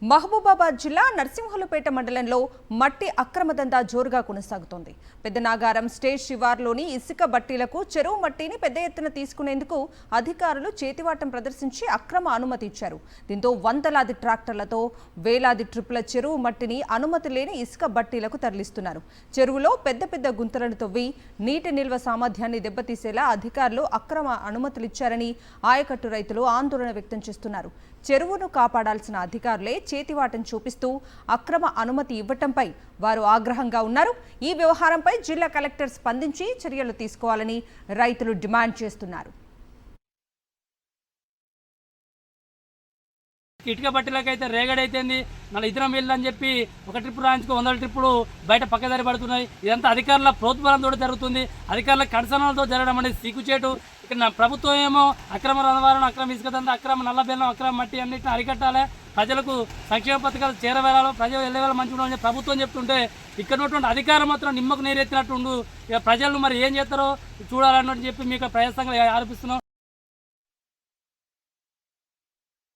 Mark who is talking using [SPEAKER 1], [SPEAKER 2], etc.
[SPEAKER 1] మహబూబాబాద్ జిల్లా నర్సింహులపేట మండలంలో మట్టి అక్రమ దందా జోరుగా కొనసాగుతోంది. పెద్దనాగారం స్టేజ్ శివార్లోని ఇసుక బట్టీలకు చెరువు మట్టిని పెద్ద ఎత్తున తీసుకునేందుకు అధికారులు చేతివాటం ప్రదర్శించి అక్రమ అనుమతి ఇచ్చారు. దీంతో వందలాది ట్రాక్టర్లతో వేలాది ట్రిప్పుల చెరువు మట్టిని అనుమతి లేని ఇసుక బట్టీలకు తరలిస్తున్నారు. చెరువులో పెద్ద పెద్ద గుంతలను తవ్వి నీటి నిల్వ సామర్థ్యాన్ని దెబ్బతీసేలా అధికారులు అక్రమ అనుమతులిచ్చారని ఆయకట్టు రైతులు ఆందోళన వ్యక్తం చేస్తున్నారు. చెరువును కాపాడాల్సిన అధికారులే చేతివాటం చూపిస్తూ అక్రమ అనుమతి ఇవ్వటంపై వారు ఆగ్రహంగా ఉన్నారు. ఈ వ్యవహారంపై జిల్లా కలెక్టర్ స్పందించి చర్యలు తీసుకోవాలని రైతులు డిమాండ్ చేస్తున్నారు.
[SPEAKER 2] ఇటుక బట్టలకైతే రేగడైతేంది మళ్ళీ ఇతరం వెళ్ళని చెప్పి ఒక ట్రిప్ రాయించుకో 100 ట్రిప్పులు బయట పక్కదారి పడుతున్నాయి. ఇదంతా అధికారుల ప్రోత్సాహంతో జరుగుతుంది. అధికారుల కన్సర్న్లతో జరగడం అనేది సిగ్గుచేటు. ఇక్కడ ప్రభుత్వం ఏమో అక్రమ నివారణ, అక్రమ ఇసుక దందా, అక్రమ నల్ల బెల్లం, అక్రమ మట్టి అన్నింటిని అరికట్టాలి, ప్రజలకు సంక్షేమ పథకాలు చేరవేళ ప్రజలు వెళ్ళవేళ మంచిగా ఉండాలని ప్రభుత్వం చెప్తుంటే ఇక్కడ ఉన్నటువంటి అధికారం మాత్రం నిమ్మకు నీరెత్తినట్టుండు. ఇక ప్రజలు మరి ఏం చేస్తారో చూడాలన్నట్టు చెప్పి మీకు ప్రజాసంఘాలు ఆరోపిస్తున్నాం.